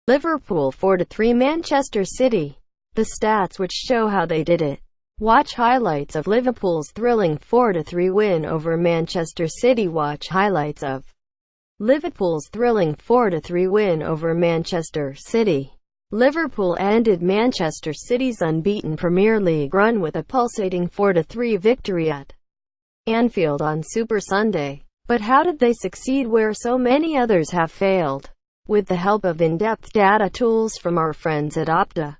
Liverpool 4-3 Manchester City. The stats which show how they did it. Watch highlights of Liverpool's thrilling 4-3 win over Manchester City. Watch highlights of Liverpool's thrilling 4-3 win over Manchester City. Liverpool ended Manchester City's unbeaten Premier League run with a pulsating 4-3 victory at Anfield on Super Sunday. But how did they succeed where so many others have failed? With the help of in-depth data tools from our friends at Opta,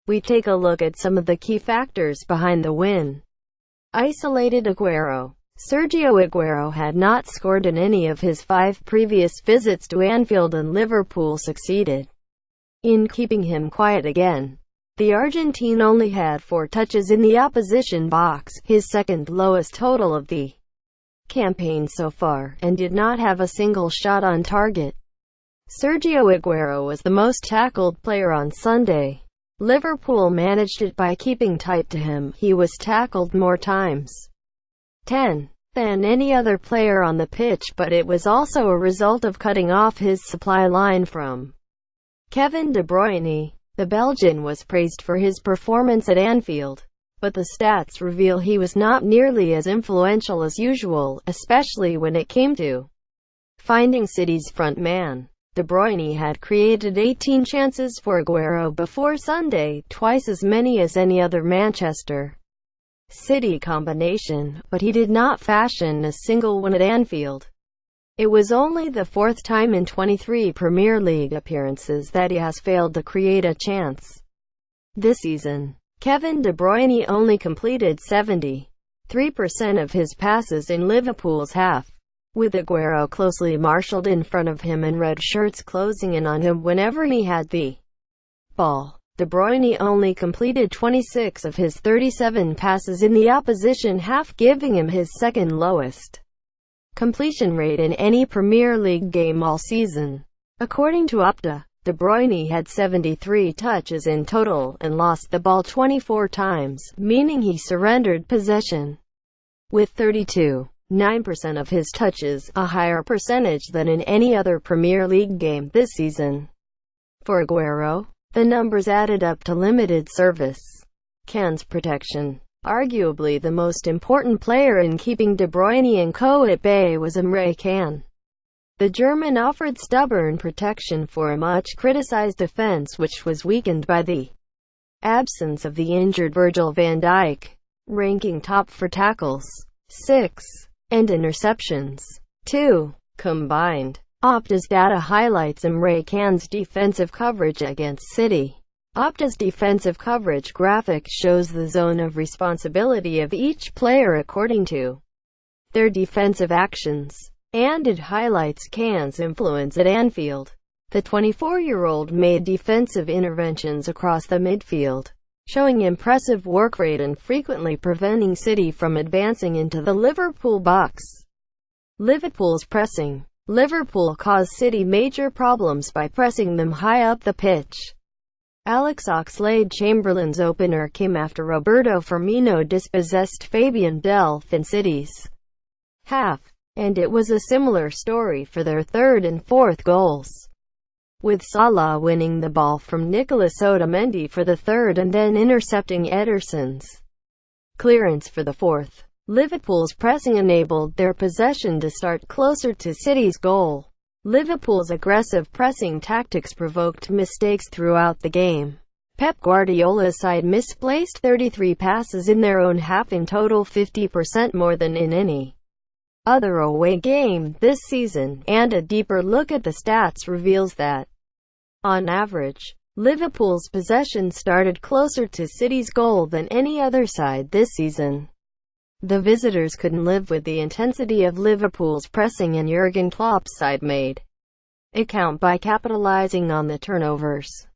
we take a look at some of the key factors behind the win. Isolated Aguero. Sergio Aguero had not scored in any of his 5 previous visits to Anfield, and Liverpool succeeded in keeping him quiet again. The Argentine only had 4 touches in the opposition box, his second lowest total of the campaign so far, and did not have a single shot on target. Sergio Aguero was the most tackled player on Sunday. Liverpool managed it by keeping tight to him. He was tackled more times, 10, than any other player on the pitch, but it was also a result of cutting off his supply line from Kevin De Bruyne. The Belgian was praised for his performance at Anfield, but the stats reveal he was not nearly as influential as usual, especially when it came to finding City's front man. De Bruyne had created 18 chances for Aguero before Sunday, twice as many as any other Manchester City combination, but he did not fashion a single one at Anfield. It was only the 4th time in 23 Premier League appearances that he has failed to create a chance this season. Kevin De Bruyne only completed 73% of his passes in Liverpool's half, with Aguero closely marshaled in front of him and red shirts closing in on him whenever he had the ball. De Bruyne only completed 26 of his 37 passes in the opposition half, giving him his second lowest completion rate in any Premier League game all season. According to Opta, De Bruyne had 73 touches in total, and lost the ball 24 times, meaning he surrendered possession with 32.9% of his touches, a higher percentage than in any other Premier League game this season. For Aguero, the numbers added up to limited service cans protection. Arguably the most important player in keeping De Bruyne and co at bay was Emre Can. The German offered stubborn protection for a much-criticized defense which was weakened by the absence of the injured Virgil van Dijk, ranking top for tackles, 6, and interceptions, 2, combined. Opta's data highlights Emre Can's defensive coverage against City. Opta's defensive coverage graphic shows the zone of responsibility of each player according to their defensive actions, and it highlights Can's influence at Anfield. The 24-year-old made defensive interventions across the midfield, showing impressive work rate and frequently preventing City from advancing into the Liverpool box. Liverpool's pressing. Liverpool caused City major problems by pressing them high up the pitch. Alex Oxlade-Chamberlain's opener came after Roberto Firmino dispossessed Fabian Delph in City's half, and it was a similar story for their third and fourth goals, with Salah winning the ball from Nicolas Otamendi for the third and then intercepting Ederson's clearance for the fourth. Liverpool's pressing enabled their possession to start closer to City's goal. Liverpool's aggressive pressing tactics provoked mistakes throughout the game. Pep Guardiola's side misplaced 33 passes in their own half, in total 50% more than in any other away game this season, and a deeper look at the stats reveals that, on average, Liverpool's possession started closer to City's goal than any other side this season. The visitors couldn't live with the intensity of Liverpool's pressing, and Jurgen Klopp's side made it count by capitalizing on the turnovers.